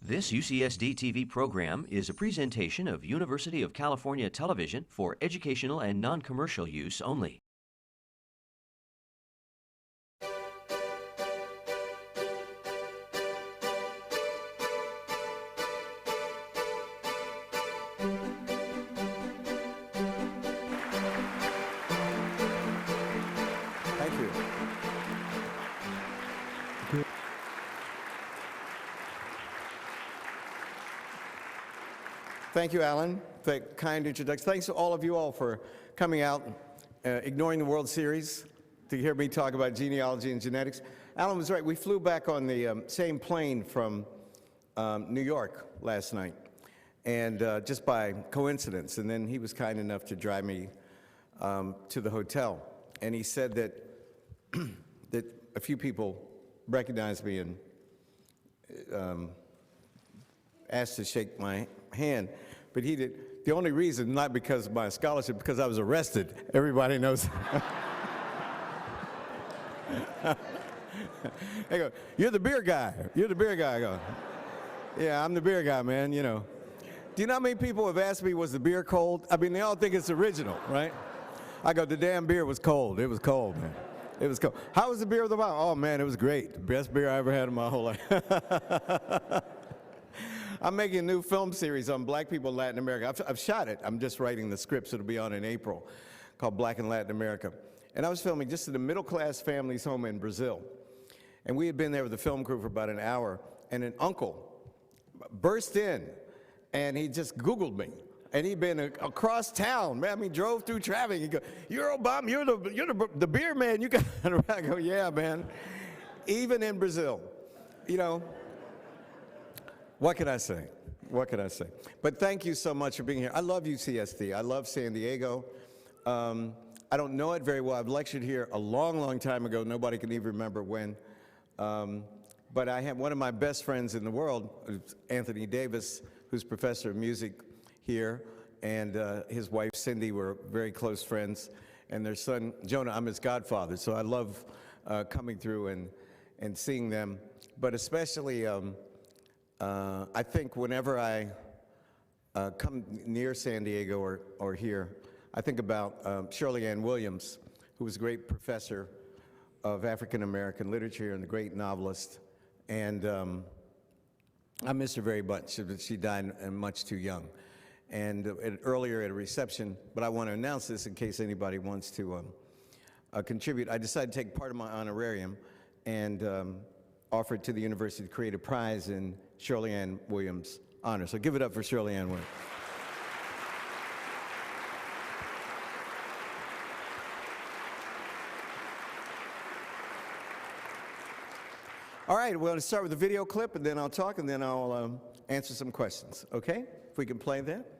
This UCSD TV program is a presentation of University of California Television for educational and non-commercial use only. Thank you. Thank you, Alan, for that kind introduction. Thanks to all of you all for coming out, ignoring the World Series to hear me talk about genealogy and genetics. Alan was right. We flew back on the same plane from New York last night, and just by coincidence. And then he was kind enough to drive me to the hotel. And he said that that a few people recognized me and asked to shake my hand, but he did. The only reason, not because of my scholarship, because I was arrested. Everybody knows. They go, "You're the beer guy. You're the beer guy." I go, "Yeah, I'm the beer guy, man, you know." Do you know how many people have asked me, was the beer cold? I mean, they all think it's original, right? I go, "The damn beer was cold. It was cold, man. It was cold." How was the beer of the bottle? "Oh, man, it was great. The best beer I ever had in my whole life." I'm making a new film series on black people in Latin America. I've shot it. I'm just writing the script, so it'll be on in April, called Black in Latin America. And I was filming just in a middle-class family's home in Brazil. And we had been there with the film crew for about an hour, and an uncle burst in, and he just Googled me. And he'd been across town, man. I mean, drove through traffic. He go, "You're Obama, you're the beer man. You got it." I go, "Yeah, man." Even in Brazil, you know. What can I say? What can I say? But thank you so much for being here. I love UCSD. I love San Diego. I don't know it very well. I've lectured here a long, long time ago. Nobody can even remember when. But I have one of my best friends in the world, Anthony Davis, who's professor of music here, and his wife Cindy were very close friends, and their son Jonah, I'm his godfather, so I love coming through and seeing them. But especially, I think whenever I come near San Diego or here, I think about Shirley Ann Williams, who was a great professor of African American literature and a great novelist, and I miss her very much. She died much too young. And earlier at a reception, but I want to announce this in case anybody wants to contribute. I decided to take part of my honorarium and offer it to the university to create a prize in Shirley Ann Williams' honor. So give it up for Shirley Ann Williams. All right, we're going to start with a video clip, and then I'll talk, and then I'll answer some questions, okay? If we can play that.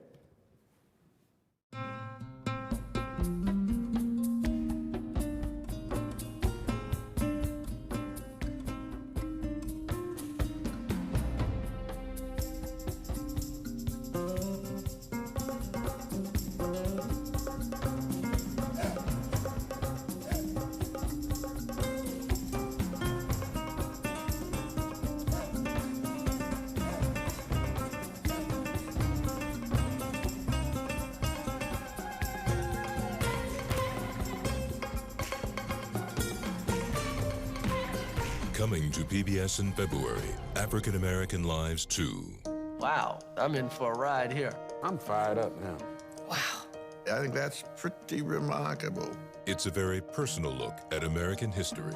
Coming to PBS in February, African American Lives 2. Wow, I'm in for a ride here. I'm fired up now. Wow. I think that's pretty remarkable. It's a very personal look at American history.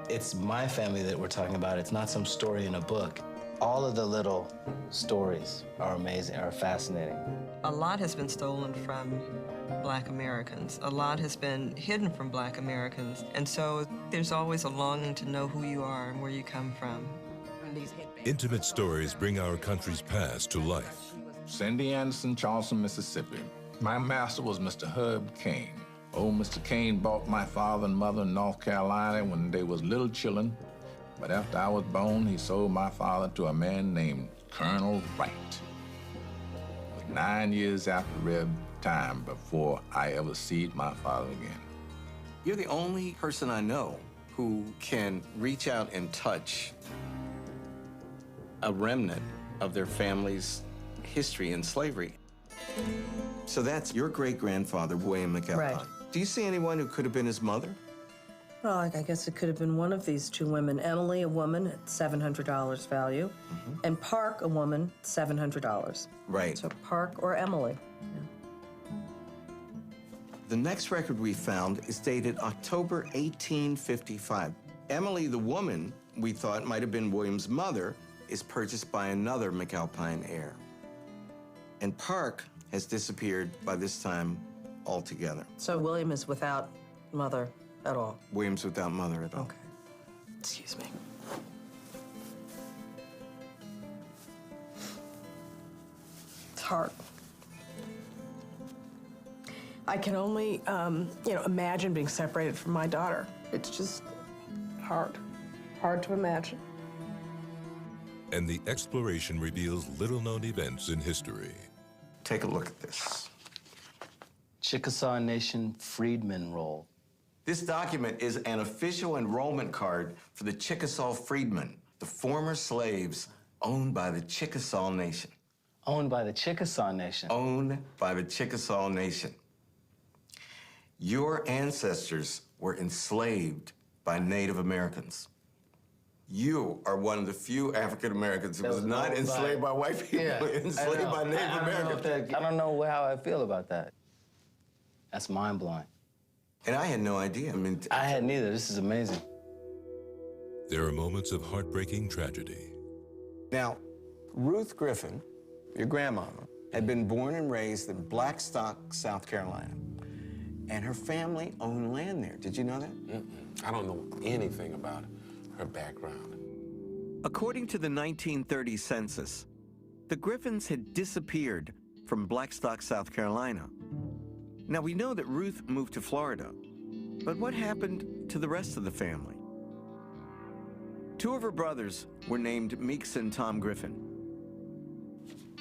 It's my family that we're talking about. It's not some story in a book. All of the little stories are amazing, are fascinating. A lot has been stolen from Black Americans. A lot has been hidden from Black Americans. And so there's always a longing to know who you are and where you come from. Intimate stories bring our country's past to life. Cindy Anderson, Charleston, Mississippi. My master was Mr. Herb Kane. Old Mr. Kane bought my father and mother in North Carolina when they was little children. But after I was born, he sold my father to a man named Colonel Wright. It was 9 years after Reb time before I ever seed my father again. You're the only person I know who can reach out and touch a remnant of their family's history in slavery. So that's your great-grandfather, William McAlpine. Right. Do you see anyone who could have been his mother? Well, I guess it could have been one of these two women. Emily, a woman at $700 value, and Park, a woman, $700. Right. So Park or Emily. The next record we found is dated October 1855. Emily, the woman we thought might have been William's mother, is purchased by another McAlpine heir. And Park has disappeared by this time altogether. So William is without mother at all. William's without mother at all. Okay. Excuse me. It's hard. I can only, imagine being separated from my daughter. It's just hard. Hard to imagine. And the exploration reveals little-known events in history. Take a look at this. Chickasaw Nation Freedmen Roll. This document is an official enrollment card for the Chickasaw freedmen, the former slaves owned by the Chickasaw Nation. Owned by the Chickasaw Nation. Owned by the Chickasaw Nation. Your ancestors were enslaved by Native Americans. You are one of the few African Americans who was not enslaved by white people, enslaved by Native Americans. I don't know how I feel about that. That's mind-blowing. And I had no idea. I had neither. This is amazing. There are moments of heartbreaking tragedy. Now, Ruth Griffin, your grandmama, had been born and raised in Blackstock, South Carolina. And her family owned land there. Did you know that? I don't know anything about her background. According to the 1930 census, the Griffins had disappeared from Blackstock, South Carolina. Now, we know that Ruth moved to Florida, but what happened to the rest of the family? Two of her brothers were named Meeks and Tom Griffin.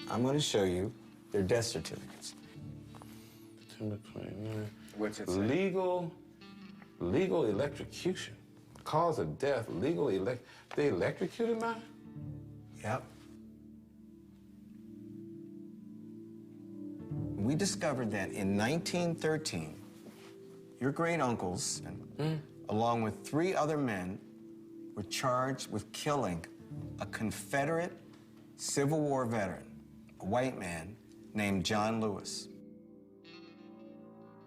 I'm going to show you their death certificates. September 29. What's it say? Legal electrocution. Cause of death, they electrocuted mine? Yep. We discovered that in 1913, your great-uncles, along with 3 other men, were charged with killing a Confederate Civil War veteran, a white man named John Lewis.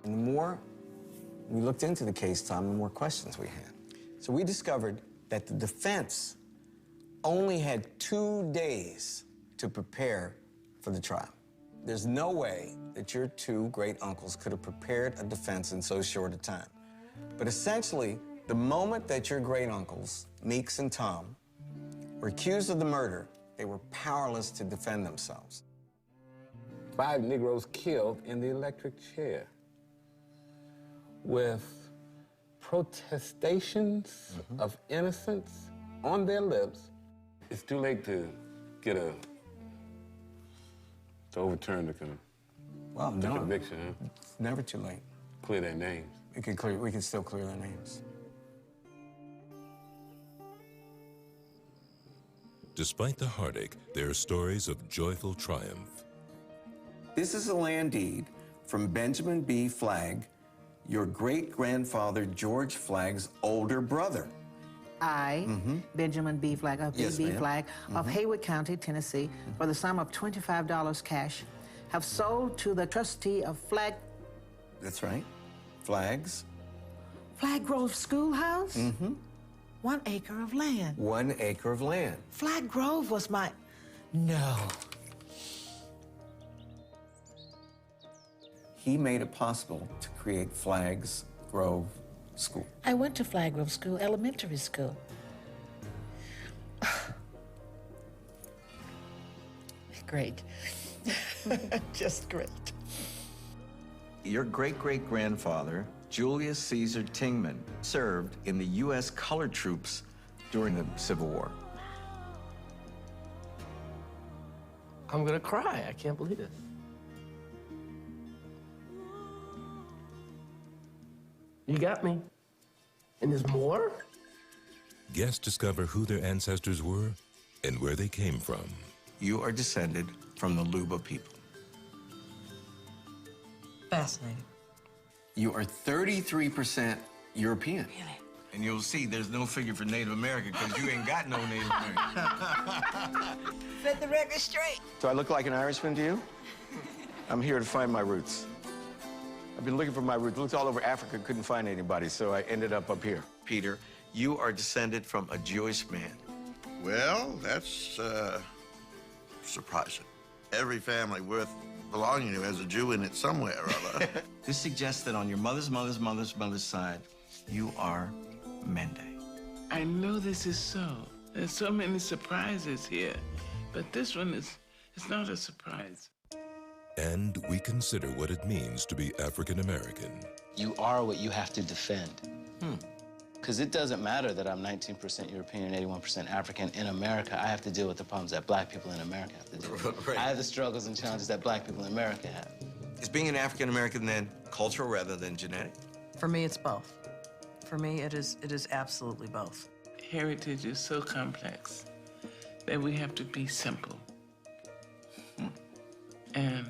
And the more we looked into the case, Tom, the more questions we had. So we discovered that the defense only had 2 days to prepare for the trial. There's no way that your 2 great-uncles could have prepared a defense in so short a time. But essentially, the moment that your great-uncles, Meeks and Tom, were accused of the murder, they were powerless to defend themselves. 5 Negroes killed in the electric chair with protestations of innocence on their lips. It's too late to overturn the conviction, huh? It's never too late. Clear their names. We can still clear their names. Despite the heartache, there are stories of joyful triumph. This is a land deed from Benjamin B. Flagg, your great-grandfather George Flagg's older brother. I, Benjamin B. Flagg of Yes, B.B. ma'am. Flagg of Haywood County, Tennessee, for the sum of $25 cash, have sold to the trustee of Flagg That's right. Flagg's. Flagg Grove Schoolhouse? 1 acre of land. 1 acre of land. Flagg Grove was my... No. He made it possible to create Flagg's Grove School. I went to Flagg Grove School, elementary school. Great. Just great. Your great-great-grandfather, Julius Caesar Tingman, served in the U.S. colored troops during the Civil War. I'm gonna cry. I can't believe it. You got me. And there's more? Guests discover who their ancestors were and where they came from. You are descended from the Luba people. Fascinating. You are 33% European. Really? And you'll see there's no figure for Native American because you ain't got no Native American. Set the record straight. Do I look like an Irishman to you? I'm here to find my roots. I've been looking for my roots. Looked all over Africa, couldn't find anybody, so I ended up here. Peter, you are descended from a Jewish man. Well, that's surprising. Every family worth belonging to has a Jew in it somewhere or other. This suggests that on your mother's side, you are Mende. I know this is so. There's so many surprises here, but this one it's not a surprise. And we consider what it means to be African American. You are what you have to defend. Because it doesn't matter that I'm 19% European and 81% African. In America, I have to deal with the problems that black people in America have to deal with. Right. I have the struggles and challenges that black people in America have. Is being an African American then cultural rather than genetic? For me, it's both. For me, it is absolutely both. Heritage is so complex that we have to be simple. And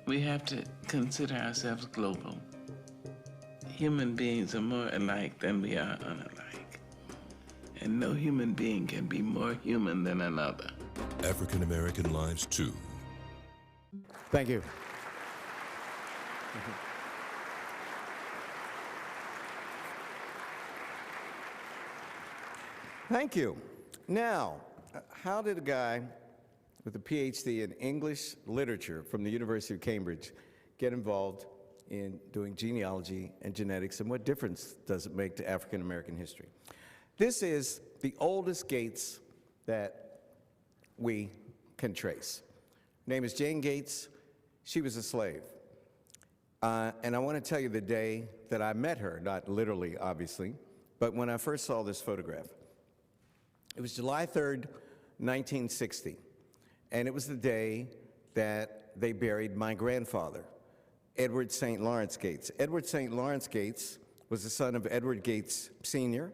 we have to consider ourselves global. Human beings are more alike than we are unalike. And no human being can be more human than another. African American Lives 2. Thank you. Thank you. Now, how did a guy with a PhD in English literature from the University of Cambridge get involved in doing genealogy and genetics, and what difference does it make to African American history? This is the oldest Gates that we can trace. Her name is Jane Gates. She was a slave. And I want to tell you the day that I met her, not literally, obviously, but when I first saw this photograph. It was July 3rd, 1960, and it was the day that they buried my grandfather, Edward St. Lawrence Gates. Edward St. Lawrence Gates was the son of Edward Gates Sr.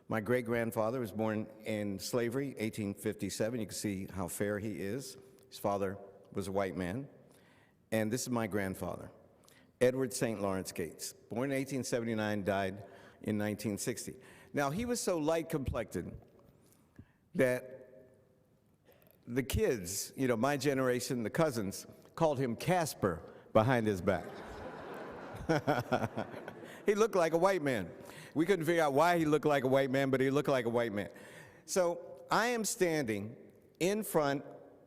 My great-grandfather was born in slavery, 1857. You can see how fair he is. His father was a white man. And this is my grandfather, Edward St. Lawrence Gates. Born in 1879, died in 1960. Now, he was so light-complected that the kids, you know, my generation, the cousins, called him Casper behind his back. He looked like a white man. We couldn't figure out why he looked like a white man, but he looked like a white man. So I am standing in front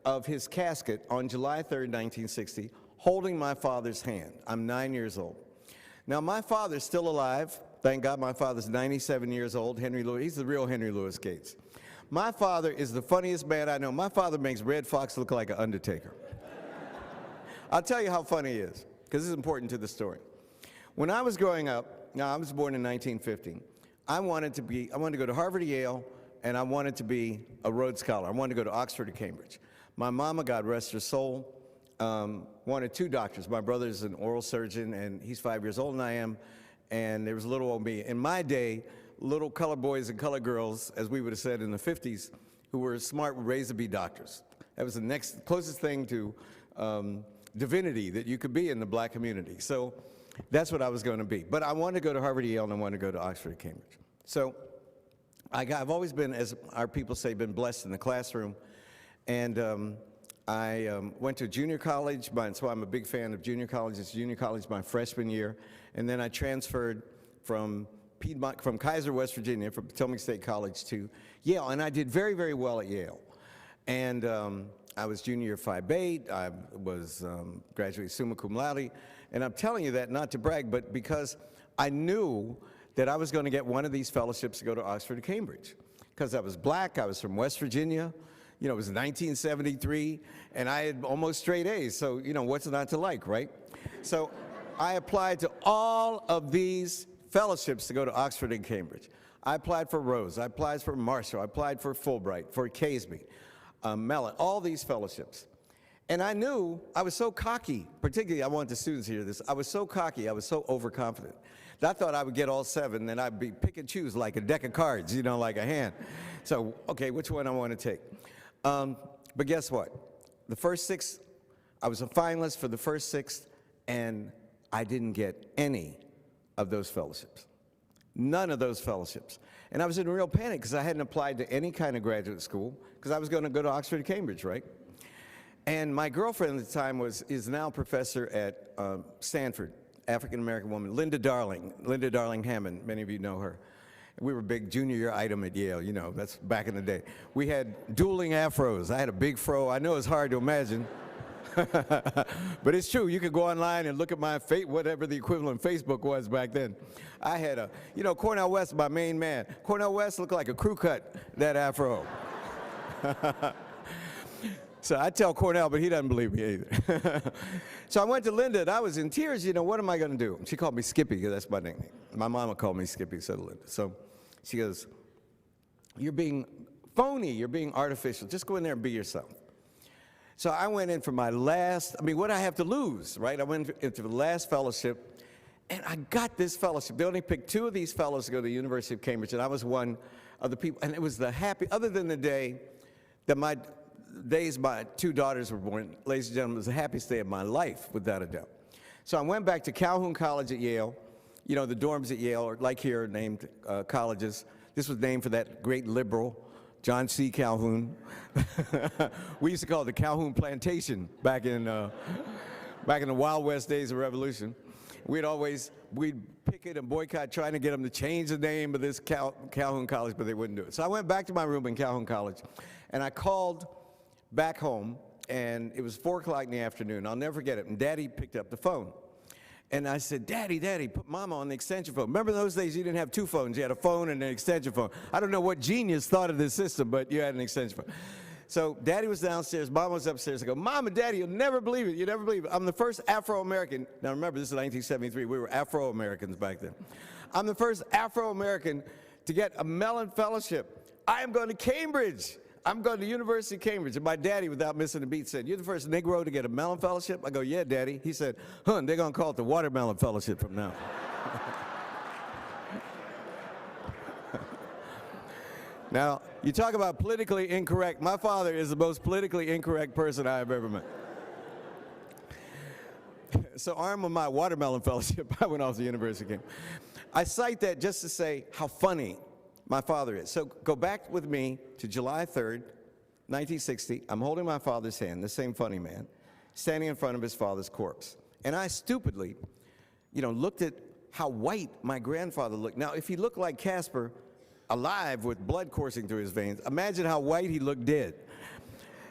of his casket on July 3rd, 1960, holding my father's hand. I'm 9 years old. Now, my father's still alive. Thank God my father's 97 years old, Henry Louis. He's the real Henry Louis Gates. My father is the funniest man I know. My father makes Red Fox look like an undertaker. I'll tell you how funny he is, because this is important to the story. When I was growing up, now I was born in 1950, I wanted to go to Harvard or Yale, and I wanted to be a Rhodes Scholar. I wanted to go to Oxford or Cambridge. My mama, God rest her soul, wanted two doctors. My brother's an oral surgeon, and he's 5 years older than I am, and there was little old me. In my day, little colored boys and colored girls, as we would have said in the 50s, who were smart would raise to be doctors. That was the next closest thing to divinity that you could be in the black community. So that's what I was going to be. But I wanted to go to Harvard, Yale, and I wanted to go to Oxford or Cambridge. So I've always been, as our people say, been blessed in the classroom. And I went to junior college, so I'm a big fan of junior college. It's junior college my freshman year. And then I transferred from Kaiser, West Virginia, from Potomac State College to Yale, and I did very, very well at Yale. And I was junior 5.8, I was graduated summa cum laude, and I'm telling you that not to brag, but because I knew that I was going to get one of these fellowships to go to Oxford or Cambridge. Because I was black, I was from West Virginia, you know, it was 1973, and I had almost straight A's, so, you know, what's not to like, right? So I applied to all of these fellowships to go to Oxford and Cambridge. I applied for Rose, I applied for Marshall, I applied for Fulbright, for Casey, Mellon, all these fellowships. And I knew, I was so cocky, particularly I want the students to hear this, I was so cocky, I was so overconfident. I thought I would get all seven, and I'd be pick and choose like a deck of cards, you know, like a hand. So, okay, which one I want to take? But guess what? The first 6, I was a finalist for the first 6, and I didn't get any of those fellowships. None of those fellowships. And I was in real panic because I hadn't applied to any kind of graduate school because I was going to go to Oxford and Cambridge, right? And my girlfriend at the time is now a professor at Stanford, African-American woman, Linda Darling Hammond. Many of you know her. We were a big junior year item at Yale, you know, that's back in the day. We had dueling afros. I had a big fro. I know it's hard to imagine. But it's true. You could go online and look at my whatever the equivalent Facebook was back then. I had Cornel West, my main man. Cornel West looked like a crew cut, that afro. So I tell Cornel, but he doesn't believe me either. So I went to Linda, and I was in tears. What am I going to do? She called me Skippy, because that's my nickname. My mama called me Skippy, so did Linda. So she goes, "You're being phony. You're being artificial. Just go in there and be yourself." So I went in for my last, what do I have to lose, right? I went into the last fellowship, and I got this fellowship. They only picked 2 of these fellows to go to the University of Cambridge, and I was one of the people. And it was other than the day that my 2 daughters were born, ladies and gentlemen, it was the happiest day of my life, without a doubt. So I went back to Calhoun College at Yale. The dorms at Yale are like here, named colleges. This was named for that great liberal, John C. Calhoun. We used to call it the Calhoun Plantation back in the Wild West days of Revolution. We'd picket and boycott trying to get them to change the name of this Calhoun College, but they wouldn't do it. So I went back to my room in Calhoun College, and I called back home, and it was 4 o'clock in the afternoon. I'll never forget it. And Daddy picked up the phone. And I said, Daddy, put Mama on the extension phone. Remember those days you didn't have 2 phones. You had a phone and an extension phone. I don't know what genius thought of this system, but you had an extension phone. So Daddy was downstairs, Mama was upstairs. I go, Mom and Daddy, you'll never believe it. You'll never believe it. I'm the first Afro-American. Now remember, this is 1973. We were Afro-Americans back then. I'm the first Afro-American to get a Mellon Fellowship. I am going to Cambridge. I'm going to University of Cambridge. And my daddy, without missing a beat, said, "You're the first Negro to get a Mellon Fellowship?" I go, "Yeah, Daddy." He said, "They're going to call it the Watermelon Fellowship from now." Now, you talk about politically incorrect. My father is the most politically incorrect person I have ever met. So armed with my Watermelon Fellowship, I went off to the University of Cambridge. I cite that just to say how funny my father is. So go back with me to July 3rd, 1960. I'm holding my father's hand, the same funny man, standing in front of his father's corpse. And I stupidly, looked at how white my grandfather looked. Now, if he looked like Casper, alive with blood coursing through his veins, imagine how white he looked dead.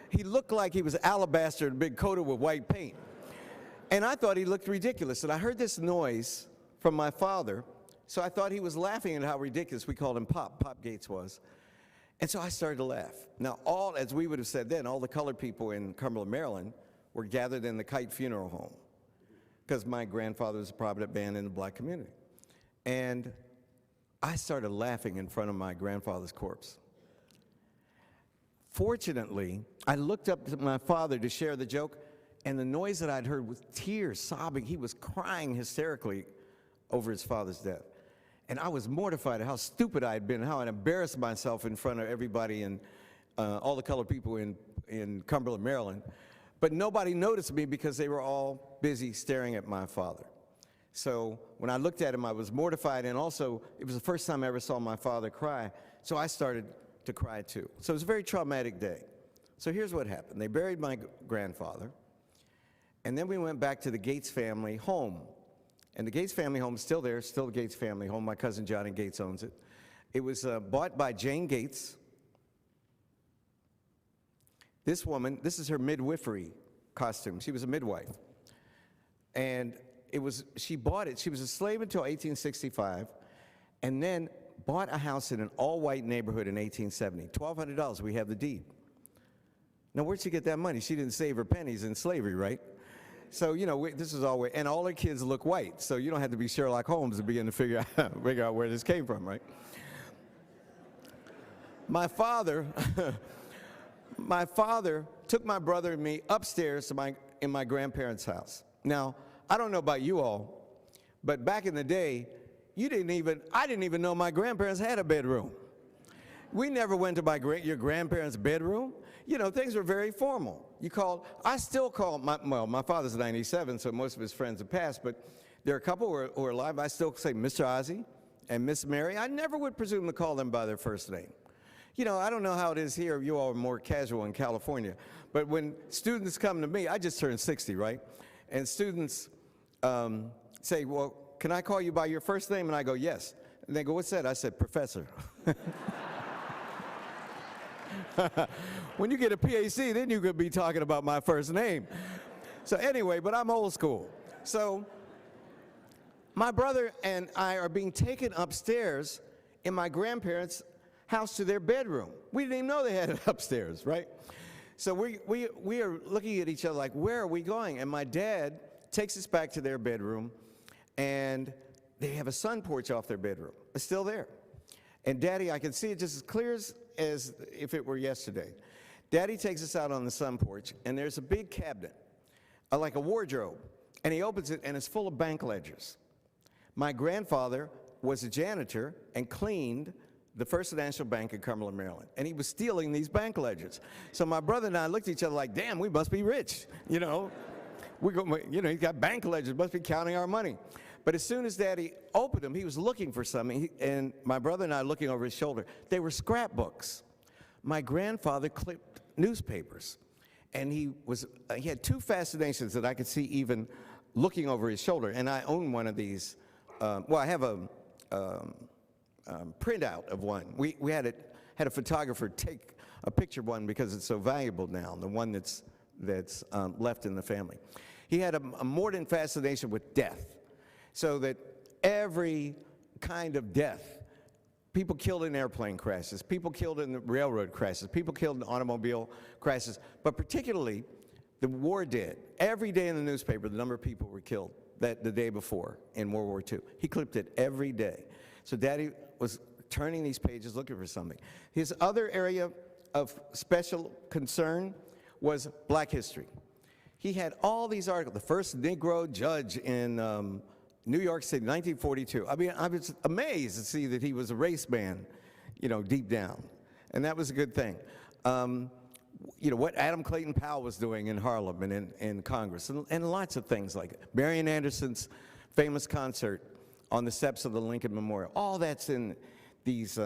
He looked like he was alabaster and big coated with white paint. And I thought he looked ridiculous. And I heard this noise from my father, so I thought he was laughing at how ridiculous. We called him Pop Gates was. And so I started to laugh. Now, as we would have said then, all the colored people in Cumberland, Maryland, were gathered in the Kite Funeral Home, because my grandfather was a prominent man in the black community. And I started laughing in front of my grandfather's corpse. Fortunately, I looked up to my father to share the joke, and the noise that I'd heard was tears, sobbing. He was crying hysterically over his father's death. And I was mortified at how stupid I had been, how I'd embarrassed myself in front of everybody and all the colored people in Cumberland, Maryland. But nobody noticed me because they were all busy staring at my father. So when I looked at him, I was mortified, and also it was the first time I ever saw my father cry, so I started to cry too. So it was a very traumatic day. So here's what happened. They buried my grandfather, and then we went back to the Gates family home. And the Gates family home is still there, still the Gates family home. My cousin Johnny Gates owns it. It was bought by Jane Gates. This woman, this is her midwifery costume. She was a midwife. And she bought it. She was a slave until 1865, and then bought a house in an all-white neighborhood in 1870. $1,200, we have the deed. Now, where'd she get that money? She didn't save her pennies in slavery, right? So, this is all, and all her kids look white, so you don't have to be Sherlock Holmes to begin to figure out where this came from, right? My father took my brother and me upstairs to in my grandparents' house. Now, I don't know about you all, but back in the day, I didn't even know my grandparents had a bedroom. We never went to your grandparents' bedroom. you know, things were very formal. I still call, my father's 97, so most of his friends have passed, but there are a couple who are alive. I still say Mr. Ozzie and Miss Mary. I never would presume to call them by their first name. You know, I don't know how it is here. You all are more casual in California. But when students come to me, I just turned 60, right? And students say, well, can I call you by your first name? And I go, yes. And they go, what's that? I said, Professor. When you get a PhD, then you could be talking about my first name. So anyway, but I'm old school. So my brother and I are being taken upstairs in my grandparents' house to their bedroom. We didn't even know they had it upstairs, right? So we are looking at each other like, where are we going? And my dad takes us back to their bedroom, and they have a sun porch off their bedroom. It's still there. And Daddy, I can see it just as clear as if it were yesterday. Daddy takes us out on the sun porch, and there's a big cabinet, like a wardrobe, and he opens it, and it's full of bank ledgers. My grandfather was a janitor and cleaned the First National Bank in Cumberland, Maryland, and he was stealing these bank ledgers. So my brother and I looked at each other like, damn, we must be rich, you know. He's got bank ledgers, must be counting our money. But as soon as Daddy opened them, he was looking for something, and my brother and I looking over his shoulder. They were scrapbooks. My grandfather clipped newspapers, and he had two fascinations that I could see even looking over his shoulder, and I own one of these. I have a printout of one. We had a photographer take a picture of one because it's so valuable now, the one that's left in the family. He had a mordant fascination with death, so that every kind of death, people killed in airplane crashes, people killed in railroad crashes, people killed in automobile crashes, but particularly the war dead. Every day in the newspaper, the number of people were killed the day before in World War II. He clipped it every day. So Daddy was turning these pages looking for something. His other area of special concern was black history. He had all these articles. The first Negro judge in New York City, 1942. I mean, I was amazed to see that he was a race man, you know, deep down. And that was a good thing. You know, what Adam Clayton Powell was doing in Harlem and in Congress, and lots of things like it. Marian Anderson's famous concert on the steps of the Lincoln Memorial. All that's in these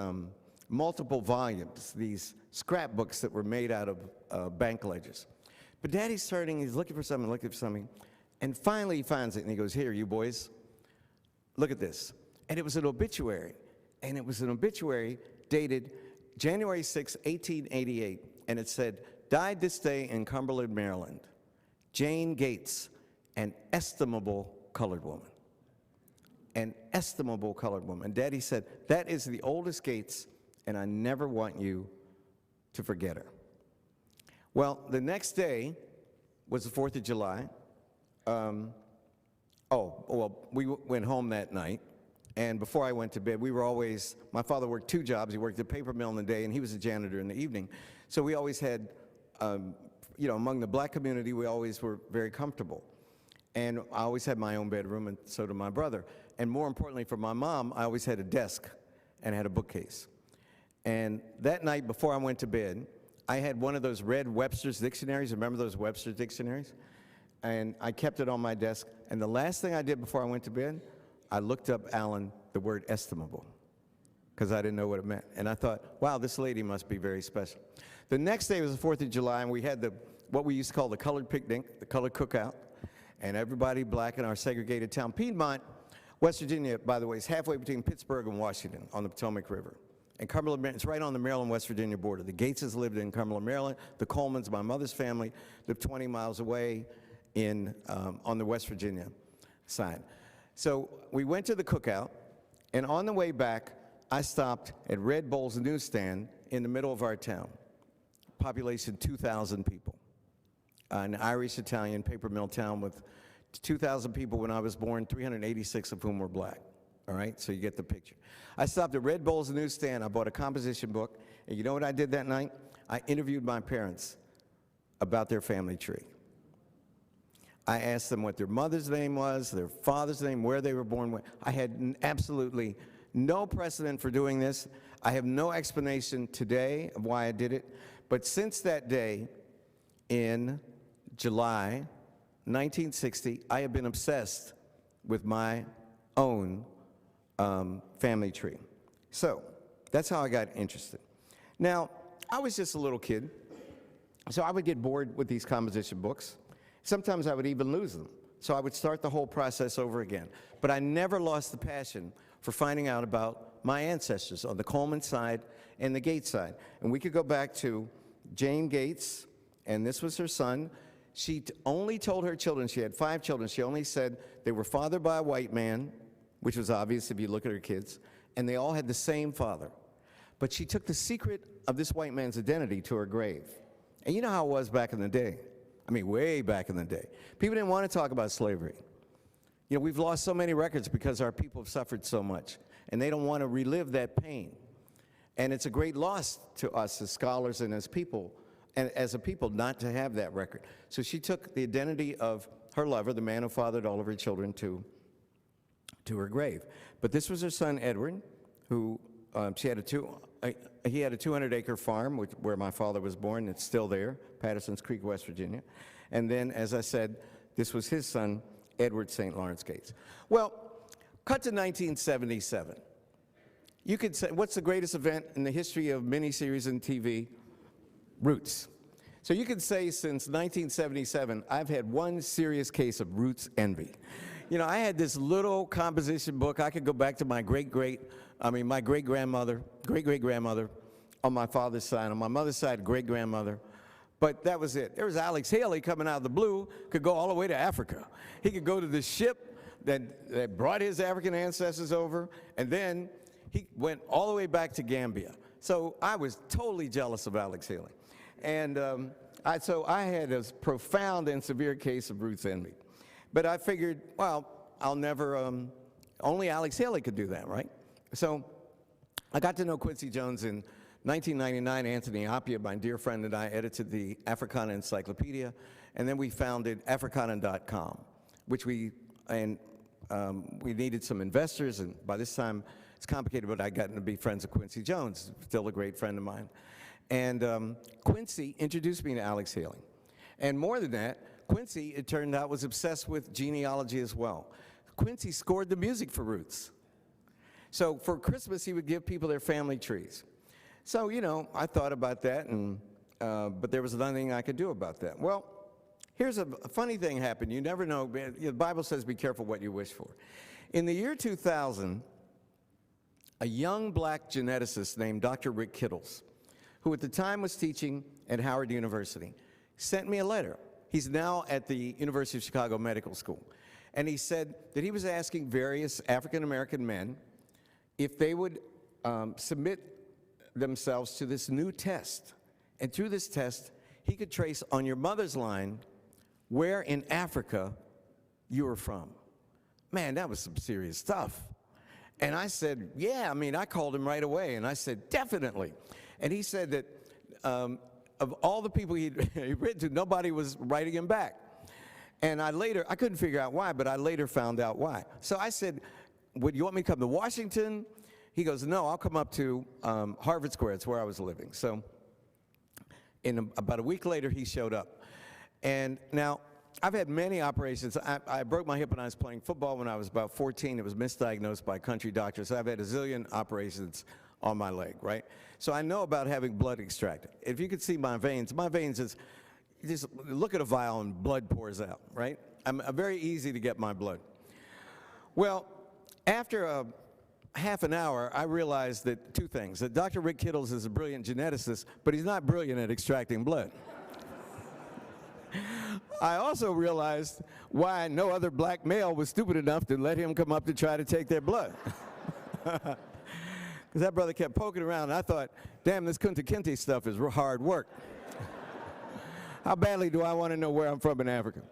multiple volumes, these scrapbooks that were made out of bank ledgers. But Daddy's he's looking for something, and finally he finds it, and he goes, here, you boys, look at this. And it was an obituary, and it was an obituary dated January 6, 1888, and it said, died this day in Cumberland, Maryland, Jane Gates, an estimable colored woman. An estimable colored woman. Daddy said, that is the oldest Gates, and I never want you to forget her. Well, the next day was the 4th of July. We went home that night, and before I went to bed, my father worked 2 jobs. He worked at a paper mill in the day, and he was a janitor in the evening. So we always had, among the black community, we always were very comfortable. And I always had my own bedroom, and so did my brother. And more importantly for my mom, I always had a desk and had a bookcase. And that night before I went to bed, I had one of those red Webster's dictionaries. Remember those Webster's dictionaries? And I kept it on my desk. And the last thing I did before I went to bed, I looked up, Alan, the word estimable, because I didn't know what it meant. And I thought, wow, this lady must be very special. The next day was the 4th of July, and we had what we used to call the colored picnic, the colored cookout, and everybody black in our segregated town. Piedmont, West Virginia, by the way, is halfway between Pittsburgh and Washington on the Potomac River. And Cumberland, it's right on the Maryland-West Virginia border. The Gateses lived in Cumberland, Maryland. The Colemans, my mother's family, lived 20 miles away on the West Virginia side. So we went to the cookout, and on the way back, I stopped at Red Bull's newsstand in the middle of our town. Population 2,000 people. An Irish-Italian paper mill town with 2,000 people when I was born, 386 of whom were black. All right, so you get the picture. I stopped at Red Bull's newsstand. I bought a composition book, and you know what I did that night? I interviewed my parents about their family tree. I asked them what their mother's name was, their father's name, where they were born. I had absolutely no precedent for doing this. I have no explanation today of why I did it, But since that day, in July 1960, I have been obsessed with my own family tree. So that's how I got interested. Now, I was just a little kid, so I would get bored with these composition books. Sometimes I would even lose them. So I would start the whole process over again. But I never lost the passion for finding out about my ancestors on the Coleman side and the Gates side. And we could go back to Jane Gates, and this was her son. She only told her children, she had 5 children, she only said they were fathered by a white man, which was obvious if you look at her kids, and they all had the same father. But she took the secret of this white man's identity to her grave. And you know how it was back in the day. I mean, way back in the day. People didn't want to talk about slavery. You know, we've lost so many records because our people have suffered so much, and they don't want to relive that pain. And it's a great loss to us as scholars and as people, and as a people, not to have that record. So she took the identity of her lover, the man who fathered all of her children, to her grave. But this was her son, Edward, who he had a 200-acre farm where my father was born. It's still there, Patterson's Creek, West Virginia. And then, as I said, this was his son, Edward St. Lawrence Gates. Well, cut to 1977. You could say, what's the greatest event in the history of miniseries and TV? Roots. So you could say since 1977, I've had one serious case of Roots envy. You know, I had this little composition book. I could go back to my great-great-grandmother on my father's side. On my mother's side, great-grandmother. But that was it. There was Alex Haley coming out of the blue, could go all the way to Africa. He could go to the ship that brought his African ancestors over, and then he went all the way back to Gambia. So I was totally jealous of Alex Haley. And so I had a profound and severe case of Roots envy. But I figured, well, I'll never, only Alex Haley could do that, right? So I got to know Quincy Jones in 1999. Anthony Appia, my dear friend, and I edited the Africana Encyclopedia, and then we founded Africana.com, which we needed some investors, and by this time, it's complicated, but I got to be friends with Quincy Jones, still a great friend of mine. And Quincy introduced me to Alex Haley. And more than that, Quincy, it turned out, was obsessed with genealogy as well. Quincy scored the music for Roots. So for Christmas, he would give people their family trees. So, you know, I thought about that, but there was nothing I could do about that. Well, here's a funny thing happened. You never know. The Bible says be careful what you wish for. In the year 2000, a young black geneticist named Dr. Rick Kittles, who at the time was teaching at Howard University, sent me a letter. He's now at the University of Chicago Medical School. And he said that he was asking various African-American men if they would submit themselves to this new test. And through this test, he could trace on your mother's line where in Africa you were from. Man, that was some serious stuff. And I said, yeah, I mean, I called him right away, and I said, definitely. And he said that of all the people he'd written to, nobody was writing him back. And I couldn't figure out why, but I later found out why. So I said, would you want me to come to Washington? He goes, no, I'll come up to Harvard Square. It's where I was living. So about a week later, he showed up. And now, I've had many operations. I broke my hip when I was playing football when I was about 14. It was misdiagnosed by a country doctor. So I've had a zillion operations on my leg, right? So I know about having blood extracted. If you could see my veins is, just look at a vial and blood pours out, right? I'm very easy to get my blood. Well, after half an hour, I realized that two things, that Dr. Rick Kittles is a brilliant geneticist, but he's not brilliant at extracting blood. I also realized why no other black male was stupid enough to let him come up to try to take their blood. Because that brother kept poking around, and I thought, damn, this Kunta Kinte stuff is hard work. How badly do I want to know where I'm from in Africa?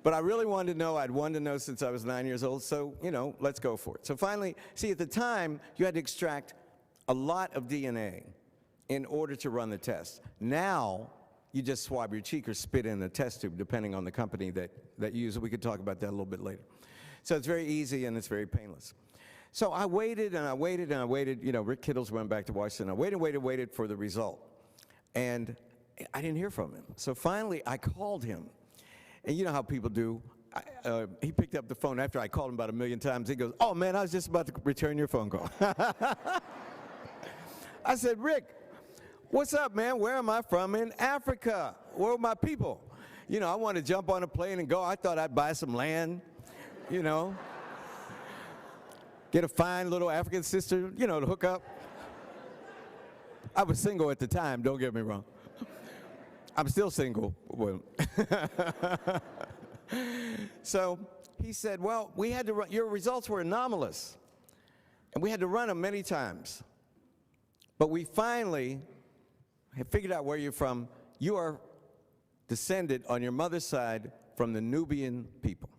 But I really wanted to know. I'd wanted to know since I was 9 years old, so, you know, let's go for it. So finally, see, at the time, you had to extract a lot of DNA in order to run the test. Now, you just swab your cheek or spit in the test tube, depending on the company that you use. We could talk about that a little bit later. So it's very easy and it's very painless. So I waited and I waited and I waited. You know, Rick Kittles went back to Washington. I waited for the result. And I didn't hear from him. So finally, I called him. And you know how people do. He picked up the phone after I called him about 1,000,000 times. He goes, "Oh, man, I was just about to return your phone call." I said, "Rick, what's up, man? Where am I from? In Africa. Where are my people? You know, I want to jump on a plane and go. I thought I'd buy some land, you know, get a fine little African sister, you know, to hook up." I was single at the time, don't get me wrong. I'm still single. Well, so he said, "Well, we had to run, your results were anomalous, and we had to run them many times. But we finally have figured out where you're from. You are descended on your mother's side from the Nubian people."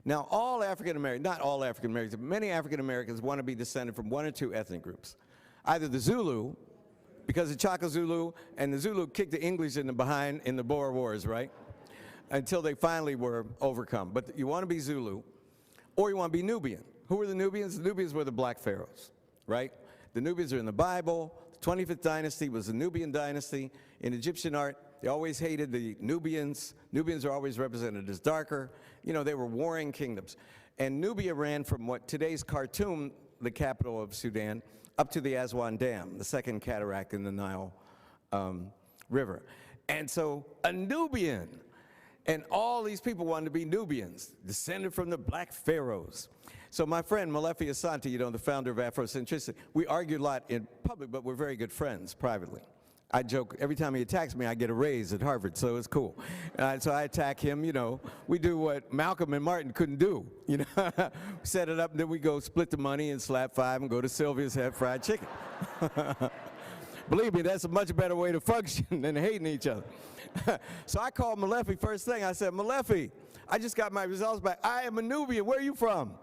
Now, all African Americans, not all African Americans, but many African Americans want to be descended from one or two ethnic groups. Either the Zulu, because the Chaka Zulu, and the Zulu kicked the English in the behind in the Boer Wars, right? Until they finally were overcome. But you want to be Zulu, or you want to be Nubian. Who were the Nubians? The Nubians were the black pharaohs, right? The Nubians are in the Bible. The 25th dynasty was the Nubian dynasty. In Egyptian art, they always hated the Nubians. Nubians are always represented as darker. You know, they were warring kingdoms. And Nubia ran from what today's Khartoum, the capital of Sudan, up to the Aswan Dam, the second cataract in the Nile River. And so a Nubian, and all these people wanted to be Nubians, descended from the black pharaohs. So my friend Molefi Asante, you know, the founder of Afrocentricity, we argue a lot in public, but we're very good friends privately. I joke, every time he attacks me, I get a raise at Harvard, so it's cool. So I attack him, you know. We do what Malcolm and Martin couldn't do, you know. Set it up, and then we go split the money and slap five and go to Sylvia's, have fried chicken. Believe me, that's a much better way to function than hating each other. So I called Molefi first thing. I said, "Molefi, I just got my results back. I am a Nubian. Where are you from?"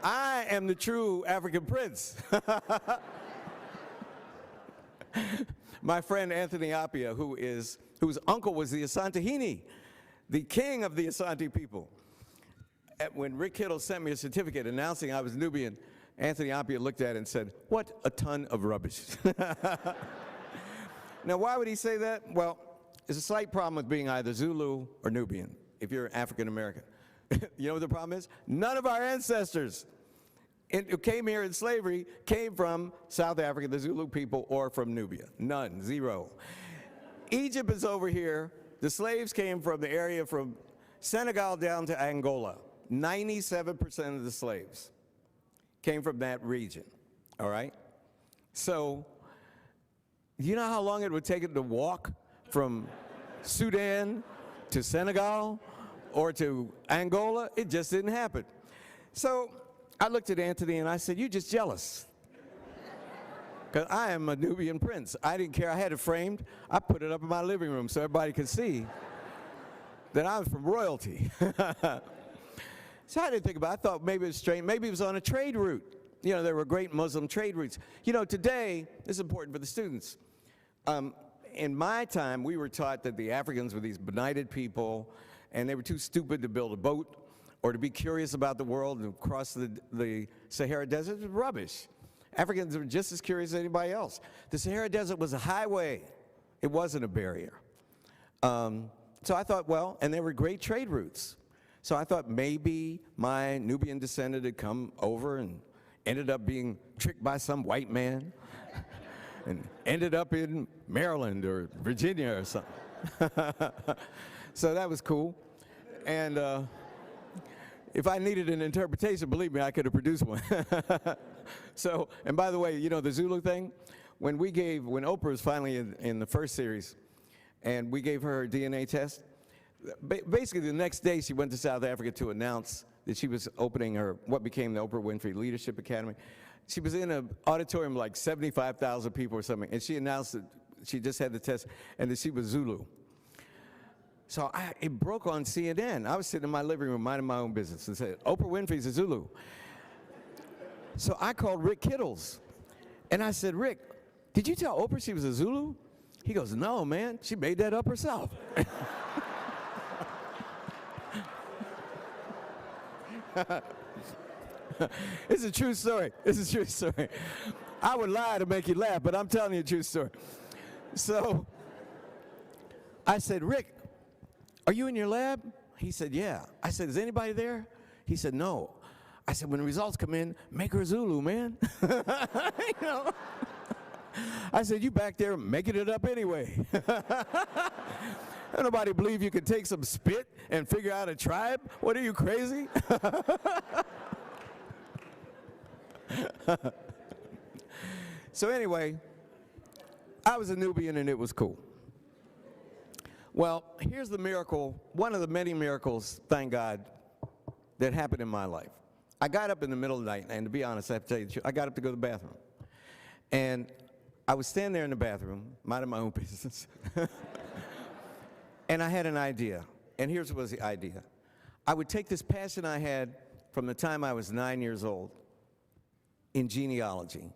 "I am the true African prince." My friend Anthony Appiah, whose uncle was the Asantehene, the king of the Asante people. When Rick Kittle sent me a certificate announcing I was Nubian, Anthony Appiah looked at it and said, "What a ton of rubbish." Now, why would he say that? Well, there's a slight problem with being either Zulu or Nubian if you're African American. You know what the problem is? None of our ancestors who came here in slavery came from South Africa, the Zulu people, or from Nubia. None, zero. Egypt is over here. The slaves came from the area from Senegal down to Angola. 97% of the slaves came from that region, all right? So, you know how long it would take it to walk from Sudan to Senegal or to Angola? It just didn't happen. So I looked at Anthony and I said, "You're just jealous." Because I am a Nubian prince. I didn't care. I had it framed. I put it up in my living room so everybody could see that I was from royalty. So I didn't think about it. I thought maybe it was strange. Maybe it was on a trade route. You know, there were great Muslim trade routes. You know, today, this is important for the students. In my time, we were taught that the Africans were these benighted people, and they were too stupid to build a boat or to be curious about the world and cross the Sahara Desert. It was rubbish. Africans were just as curious as anybody else. The Sahara Desert was a highway. It wasn't a barrier. So I thought, well, and there were great trade routes. So I thought maybe my Nubian descendant had come over and ended up being tricked by some white man and ended up in Maryland or Virginia or something. So that was cool. And if I needed an interpretation, believe me, I could have produced one. So, and by the way, you know, the Zulu thing, when Oprah was finally in the first series, and we gave her a DNA test, basically the next day she went to South Africa to announce that she was opening what became the Oprah Winfrey Leadership Academy. She was in an auditorium like 75,000 people or something, and she announced that she just had the test and that she was Zulu. So it broke on CNN. I was sitting in my living room minding my own business and said, "Oprah Winfrey's a Zulu." So I called Rick Kittles, and I said, "Rick, did you tell Oprah she was a Zulu?" He goes, "No, man, she made that up herself." It's a true story. It's a true story. I would lie to make you laugh, but I'm telling you a true story. So I said, Rick, are you in your lab? He said, yeah. I said, is anybody there? He said, no. I said, when the results come in, make her Zulu, man. You know? I said, you back there making it up anyway. Nobody believe you could take some spit and figure out a tribe? What are you, crazy? So anyway, I was a Nubian and it was cool. Well, here's the miracle, one of the many miracles, thank God, that happened in my life. I got up in the middle of the night, and to be honest, I have to tell you the truth, I got up to go to the bathroom. And I was standing there in the bathroom, minding my own business. And I had an idea, and here's what was the idea. I would take this passion I had from the time I was 9 years old in genealogy,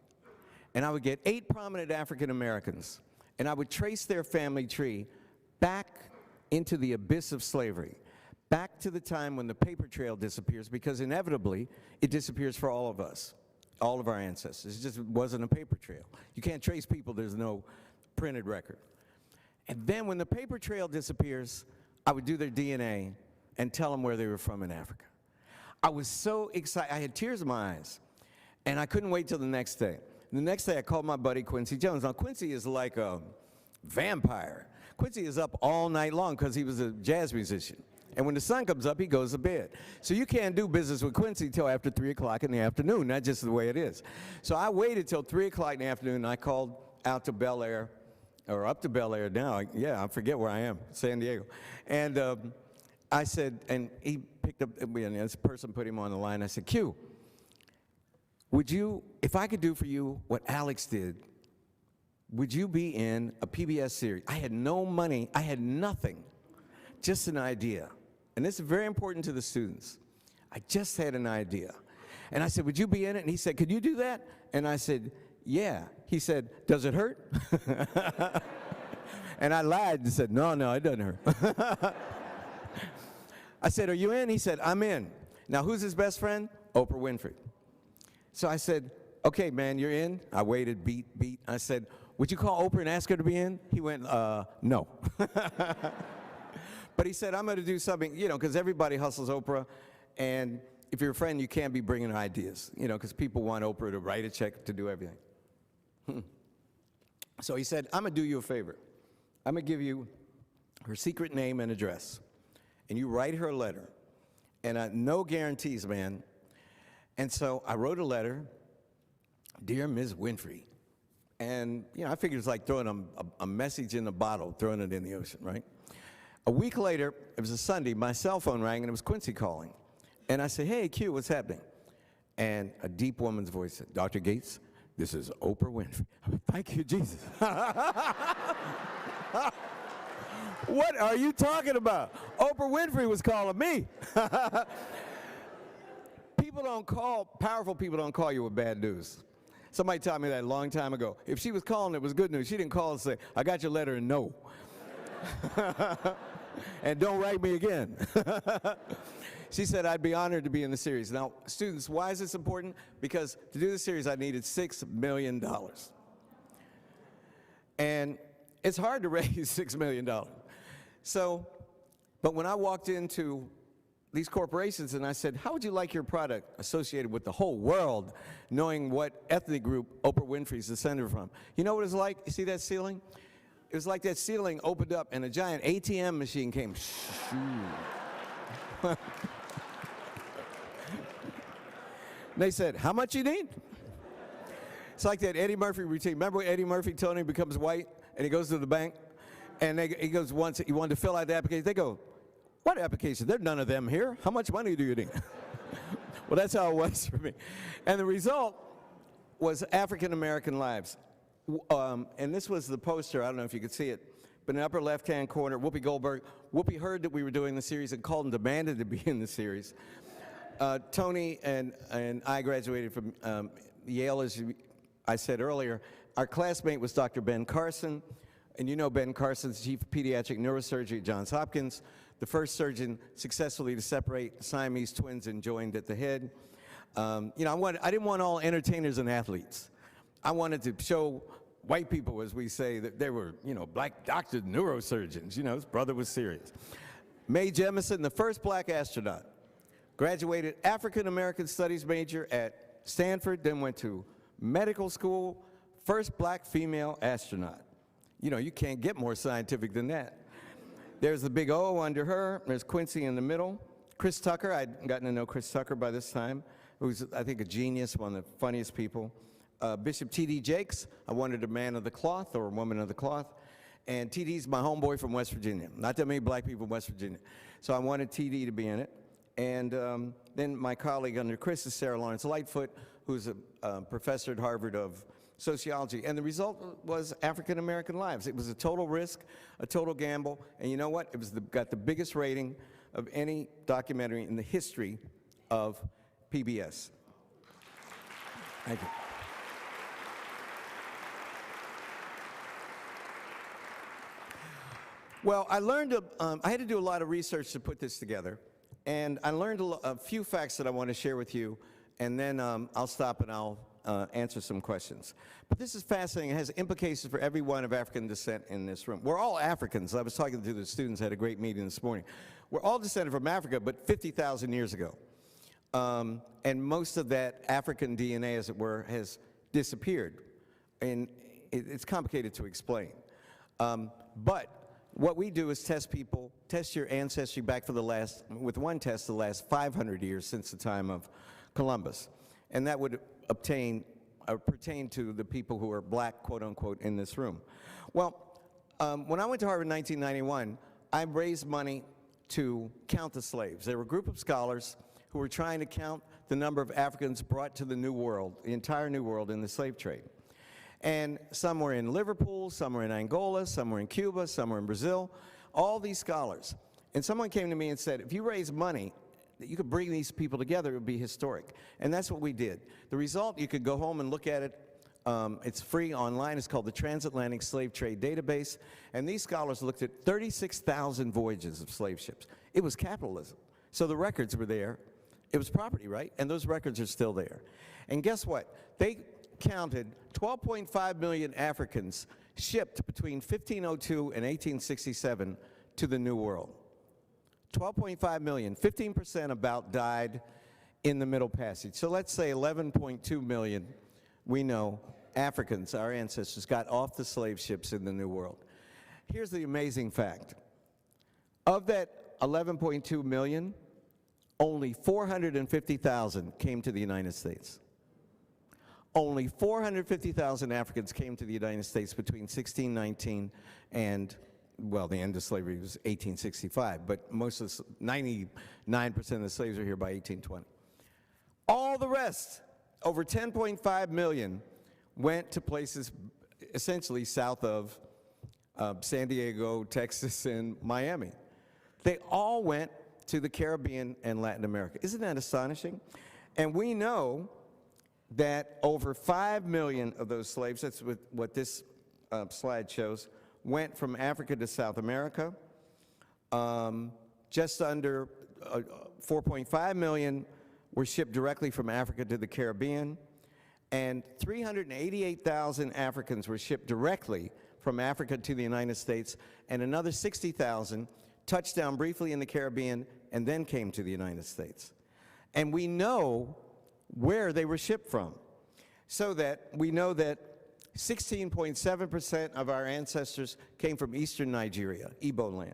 and I would get 8 prominent African Americans, and I would trace their family tree back into the abyss of slavery, back to the time when the paper trail disappears, because inevitably it disappears for all of us, all of our ancestors. It just wasn't a paper trail. You can't trace people, there's no printed record. And then when the paper trail disappears, I would do their DNA and tell them where they were from in Africa. I was so excited, I had tears in my eyes, and I couldn't wait till the next day. The next day I called my buddy Quincy Jones. Now Quincy is like a vampire. Quincy is up all night long because he was a jazz musician. And when the sun comes up, he goes to bed. So you can't do business with Quincy till after 3 o'clock in the afternoon. That's just the way it is. So I waited till 3 o'clock in the afternoon, and I called out to Bel Air, or up to Bel Air now. Yeah, I forget where I am, San Diego. And I said, and he picked up, and this person put him on the line. I said, Q, would you, if I could do for you what Alex did, would you be in a PBS series? I had no money, I had nothing, just an idea. And this is very important to the students. I just had an idea. And I said, would you be in it? And he said, could you do that? And I said, yeah. He said, does it hurt? And I lied and said, no, it doesn't hurt. I said, are you in? He said, I'm in. Now, who's his best friend? Oprah Winfrey. So I said, okay, man, you're in? I waited, beat. I said, would you call Oprah and ask her to be in? He went, no. But he said, I'm going to do something, you know, because everybody hustles Oprah, and if you're a friend, you can't be bringing ideas, you know, because people want Oprah to write a check, to do everything. So he said, I'm going to do you a favor. I'm going to give you her secret name and address, and you write her a letter, and no guarantees, man. And so I wrote a letter, Dear Ms. Winfrey. And, you know, I figured it's like throwing a message in a bottle, throwing it in the ocean, right? A week later, it was a Sunday, my cell phone rang, and it was Quincy calling. And I said, hey, Q, what's happening? And a deep woman's voice said, Dr. Gates, this is Oprah Winfrey. Thank you, Jesus. What are you talking about? Oprah Winfrey was calling me. People don't call, powerful people don't call you with bad news. Somebody taught me that a long time ago. If she was calling, it was good news. She didn't call and say, I got your letter and no. And don't write me again. She said, I'd be honored to be in the series. Now, students, why is this important? Because to do the series, I needed $6 million. And it's hard to raise $6 million. So, but when I walked into these corporations and I said, how would you like your product associated with the whole world, knowing what ethnic group Oprah Winfrey's descended from? You know what it's like? You see that ceiling? It was like that ceiling opened up and a giant ATM machine came. They said, how much you need? It's like that Eddie Murphy routine. Remember when Eddie Murphy, Tony becomes white and he goes to the bank and he goes once, he wanted to fill out the application. They go, what application? There are none of them here. How much money do you need? Well, that's how it was for me. And the result was African American lives. And this was the poster, I don't know if you could see it, but in the upper left-hand corner, Whoopi Goldberg. Whoopi heard that we were doing the series and called and demanded to be in the series. Tony and I graduated from Yale, as I said earlier. Our classmate was Dr. Ben Carson, and you know Ben Carson's chief of pediatric neurosurgery at Johns Hopkins, the first surgeon successfully to separate Siamese twins and joined at the head. You know, I didn't want all entertainers and athletes. I wanted to show white people, as we say, that they were, black doctors, neurosurgeons. His brother was serious. Mae Jemison, the first black astronaut, graduated African-American studies major at Stanford, then went to medical school, first black female astronaut. You can't get more scientific than that. There's the big O under her. There's Quincy in the middle. Chris Tucker, I'd gotten to know Chris Tucker by this time, who's, I think, a genius, one of the funniest people. Bishop T.D. Jakes, I wanted a man of the cloth or a woman of the cloth. And T.D.'s my homeboy from West Virginia. Not that many black people in West Virginia. So I wanted T.D. to be in it. And then my colleague under Chris is Sarah Lawrence Lightfoot, who's a professor at Harvard of sociology. And the result was African American lives. It was a total risk, a total gamble. And you know what? It was got the biggest rating of any documentary in the history of PBS. Thank you. Well, I learned, I had to do a lot of research to put this together, and I learned a few facts that I want to share with you, and then I'll stop and I'll answer some questions. But this is fascinating. It has implications for everyone of African descent in this room. We're all Africans. I was talking to the students, had a great meeting this morning. We're all descended from Africa, but 50,000 years ago. And most of that African DNA, as it were, has disappeared. And it's complicated to explain. But what we do is test people, test your ancestry back for with one test, the last 500 years since the time of Columbus. And that would pertain to the people who are black, quote unquote, in this room. Well, when I went to Harvard in 1991, I raised money to count the slaves. There were a group of scholars who were trying to count the number of Africans brought to the New World, the entire New World in the slave trade. And some were in Liverpool, some were in Angola, some were in Cuba, some were in Brazil, all these scholars. And someone came to me and said, if you raise money, that you could bring these people together, it would be historic. And that's what we did. The result, you could go home and look at it. It's free online. It's called the Transatlantic Slave Trade Database. And these scholars looked at 36,000 voyages of slave ships. It was capitalism. So the records were there. It was property, right? And those records are still there. And guess what? They counted 12.5 million Africans shipped between 1502 and 1867 to the New World. 12.5 million, 15% about died in the Middle Passage. So let's say 11.2 million, we know, Africans, our ancestors, got off the slave ships in the New World. Here's the amazing fact. Of that 11.2 million, only 450,000 came to the United States. Only 450,000 Africans came to the United States between 1619 and, well, the end of slavery was 1865, but most of 99% of the slaves were here by 1820. All the rest, over 10.5 million, went to places essentially south of San Diego, Texas, and Miami. They all went to the Caribbean and Latin America. Isn't that astonishing? And we know that over 5 million of those slaves, that's what this slide shows, went from Africa to South America. Just under 4.5 million were shipped directly from Africa to the Caribbean, and 388,000 Africans were shipped directly from Africa to the United States, and another 60,000 touched down briefly in the Caribbean and then came to the United States. And we know where they were shipped from, so that we know that 16.7% of our ancestors came from eastern Nigeria, Igbo land.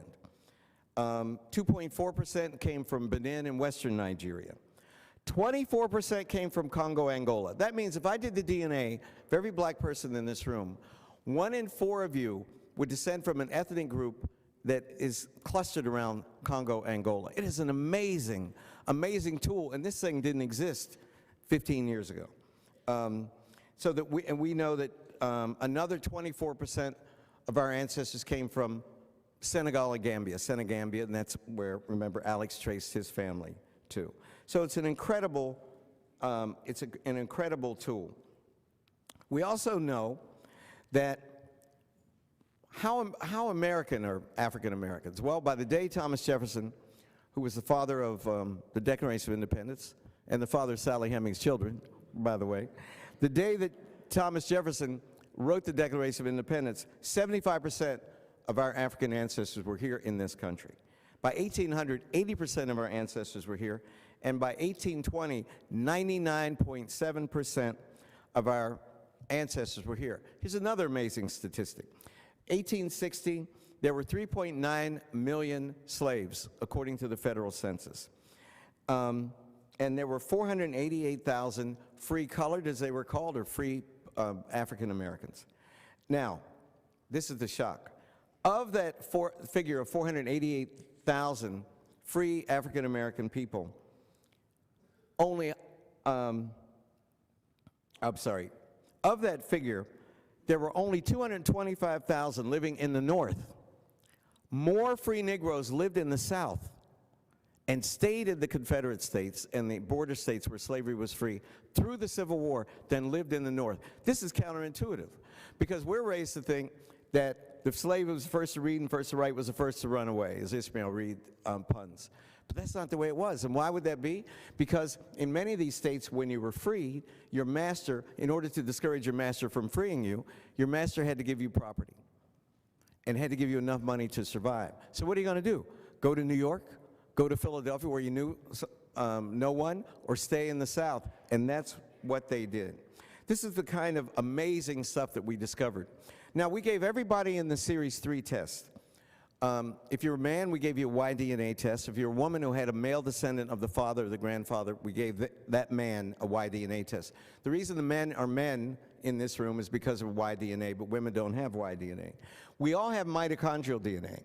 2.4% came from Benin and western Nigeria. 24% came from Congo, Angola. That means if I did the DNA for every black person in this room, 1 in 4 of you would descend from an ethnic group that is clustered around Congo, Angola. It is an amazing, amazing tool, and this thing didn't exist 15 years ago. So that we know that another 24% of our ancestors came from Senegal and Gambia, Senegambia, and that's where, remember, Alex traced his family to. So it's an incredible, an incredible tool. We also know that how American are African Americans? Well, by the day Thomas Jefferson, who was the father of the Declaration of Independence, and the father of Sally Hemings' children, by the way, the day that Thomas Jefferson wrote the Declaration of Independence, 75% of our African ancestors were here in this country. By 1800, 80% of our ancestors were here, and by 1820, 99.7% of our ancestors were here. Here's another amazing statistic. 1860, there were 3.9 million slaves, according to the federal census. And there were 488,000 free colored, as they were called, or free African Americans. Now, this is the shock. Of that figure of 488,000 free African American people, only, of that figure, there were only 225,000 living in the North. More free Negroes lived in the South and stayed in the Confederate States and the border states where slavery was free through the Civil War than lived in the North. This is counterintuitive, because we're raised to think that the slave who was the first to read and first to write was the first to run away, as Ishmael Reed puns. But that's not the way it was. And why would that be? Because in many of these states, when you were freed, your master, in order to discourage your master from freeing you, your master had to give you property and had to give you enough money to survive. So what are you going to do? Go to New York? Go to Philadelphia where you knew no one, or stay in the South? And that's what they did. This is the kind of amazing stuff that we discovered. Now, we gave everybody in the series 3 tests. If you're a man, we gave you a Y-DNA test. If you're a woman who had a male descendant of the father or the grandfather, we gave that man a Y-DNA test. The reason the men are men in this room is because of Y-DNA, but women don't have Y-DNA. We all have mitochondrial DNA.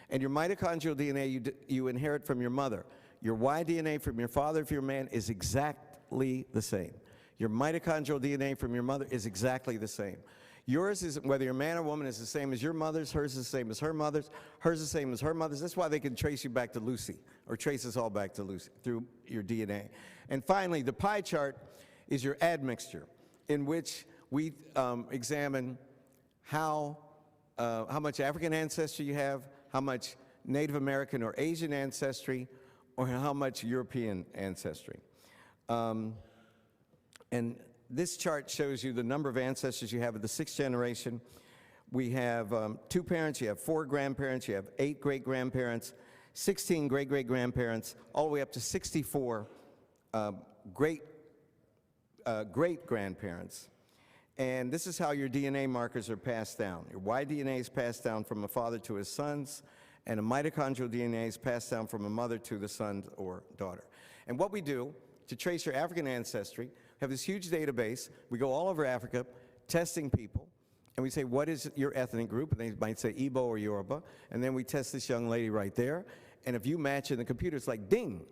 And your mitochondrial DNA you inherit from your mother. Your Y-DNA from your father, if you're a man, is exactly the same. Your mitochondrial DNA from your mother is exactly the same. Yours is, whether you're a man or woman, is the same as your mother's, hers is the same as her mother's, hers the same as her mother's. That's why they can trace you back to Lucy, or trace us all back to Lucy through your DNA. And finally, the pie chart is your admixture, in which we examine how much African ancestry you have, how much Native American or Asian ancestry, or how much European ancestry. And this chart shows you the number of ancestors you have at the 6th generation. We have 2 parents, you have 4 grandparents, you have 8 great-grandparents, 16 great-great-grandparents, all the way up to 64 great-grandparents. And this is how your DNA markers are passed down. Your Y-DNA is passed down from a father to his sons, and a mitochondrial DNA is passed down from a mother to the son or daughter. And what we do to trace your African ancestry, we have this huge database. We go all over Africa testing people, and we say, what is your ethnic group? And they might say Igbo or Yoruba. And then we test this young lady right there. And if you match in the computer, it's like, ding.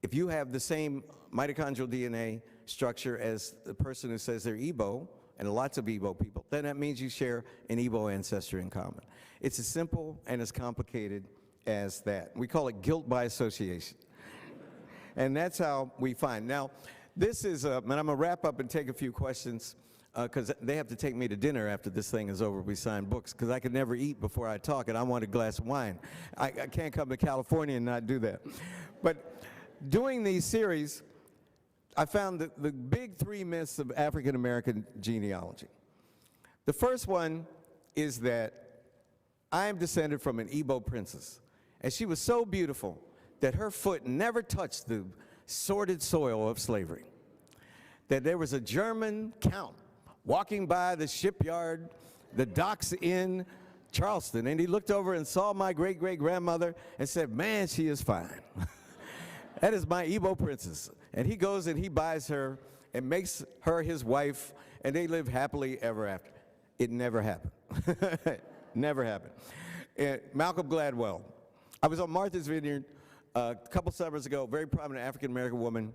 If you have the same mitochondrial DNA structure as the person who says they're Igbo, and lots of Igbo people, then that means you share an Igbo ancestor in common. It's as simple and as complicated as that. We call it guilt by association. And that's how we find. Now, this is, and I'm going to wrap up and take a few questions, because they have to take me to dinner after this thing is over. We sign books, because I could never eat before I talk, and I want a glass of wine. I can't come to California and not do that. But doing these series, I found the big 3 myths of African American genealogy. The first one is that I am descended from an Igbo princess, and she was so beautiful that her foot never touched the sordid soil of slavery. That there was a German count walking by the shipyard, the docks in Charleston, and he looked over and saw my great-great-grandmother and said, man, she is fine. That is my Igbo princess. And he goes and he buys her and makes her his wife, and they live happily ever after. It never happened. Never happened. And Malcolm Gladwell. I was on Martha's Vineyard a couple summers ago. A very prominent African-American woman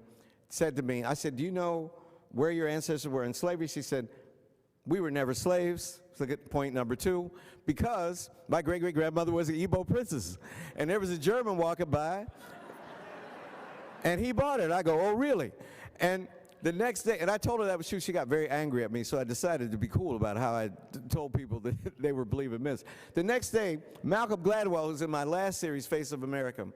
said to me, I said, do you know where your ancestors were in slavery? She said, we were never slaves. So look at point number 2, because my great-great-grandmother was an Igbo princess. And there was a German walking by, and he bought it. I go, oh, really? And the next day, and I told her that was true. She got very angry at me, so I decided to be cool about how I told people that they were believing myths. The next day, Malcolm Gladwell, who's in my last series, Face of America,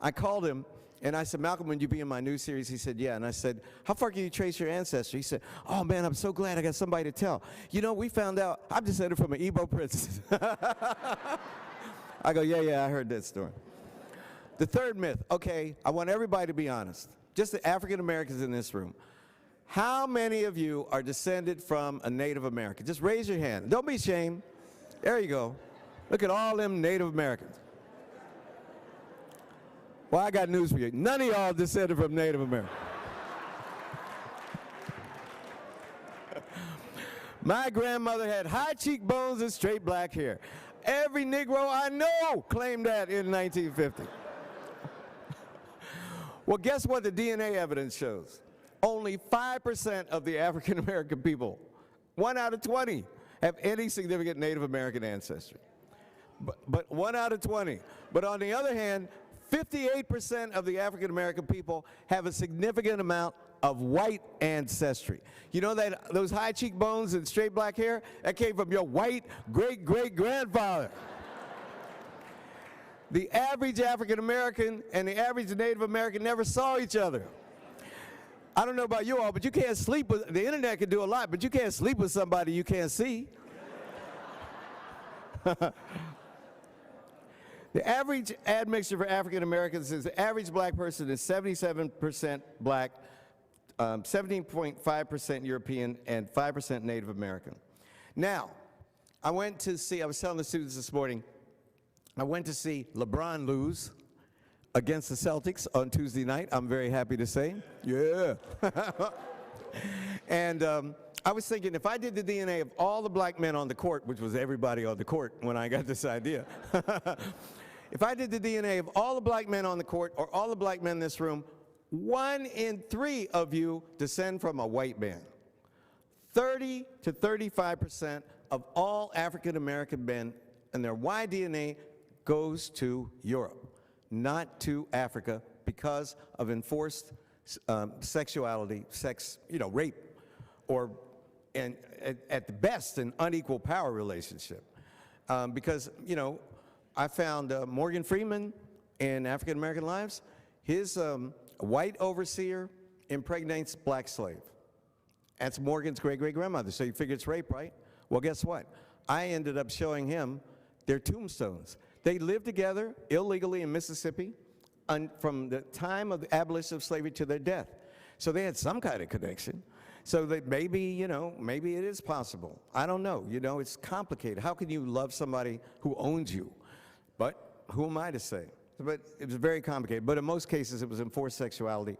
I called him, And I said, Malcolm, would you be in my new series? He said, yeah. And I said, how far can you trace your ancestry? He said, oh, man, I'm so glad I got somebody to tell. You know, we found out I'm descended from an Igbo princess. I go, yeah, I heard that story. The third myth, okay, I want everybody to be honest. Just the African Americans in this room. How many of you are descended from a Native American? Just raise your hand. Don't be ashamed. There you go. Look at all them Native Americans. Well, I got news for you. None of y'all descended from Native Americans. My grandmother had high cheekbones and straight black hair. Every Negro I know claimed that in 1950. Well, guess what the DNA evidence shows? Only 5% of the African American people, 1 out of 20, have any significant Native American ancestry. But 1 out of 20. But on the other hand, 58% of the African American people have a significant amount of white ancestry. You know that those high cheekbones and straight black hair? That came from your white great-great-grandfather. The average African American and the average Native American never saw each other. I don't know about you all, but you can't sleep with, the internet can do a lot, but you can't sleep with somebody you can't see. The average admixture for African Americans is the average black person is 77% black, 17.5% European, and 5% Native American. Now, I was telling the students this morning, I went to see LeBron lose against the Celtics on Tuesday night, I'm very happy to say. Yeah. And I was thinking, if I did the DNA of all the black men on the court, which was everybody on the court when I got this idea, if I did the DNA of all the black men on the court or all the black men in this room, 1 in 3 of you descend from a white man. 30 to 35% of all African American men and their Y DNA goes to Europe, not to Africa, because of enforced sexuality, rape, or at the best an unequal power relationship. Because, I found Morgan Freeman in African American Lives, his white overseer impregnates black slave. That's Morgan's great-great-grandmother, so you figure it's rape, right? Well, guess what? I ended up showing him their tombstones. They lived together illegally in Mississippi from the time of the abolition of slavery to their death. So they had some kind of connection. So that maybe, maybe it is possible. I don't know. It's complicated. How can you love somebody who owns you? But who am I to say? But it was very complicated. But in most cases, it was enforced sexuality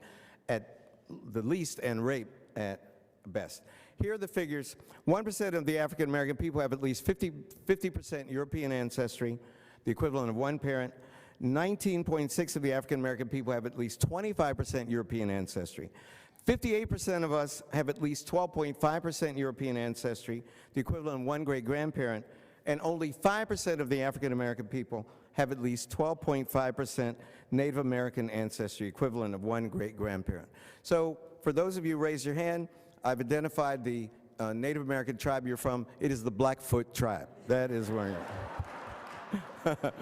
at the least and rape at best. Here are the figures. 1% of the African American people have at least 50% European ancestry, the equivalent of one parent. 19.6% of the African American people have at least 25% European ancestry. 58% of us have at least 12.5% European ancestry, the equivalent of one great-grandparent, and only 5% of the African American people have at least 12.5% Native American ancestry, equivalent of one great-grandparent. So for those of you who raise your hand, I've identified the Native American tribe you're from. It is the Blackfoot tribe. That is where you're at.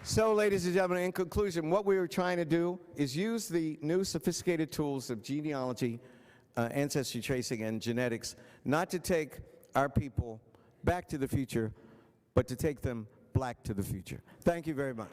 So, ladies and gentlemen, in conclusion, what we were trying to do is use the new sophisticated tools of genealogy, ancestry tracing, and genetics, not to take our people back to the future, but to take them black to the future. Thank you very much.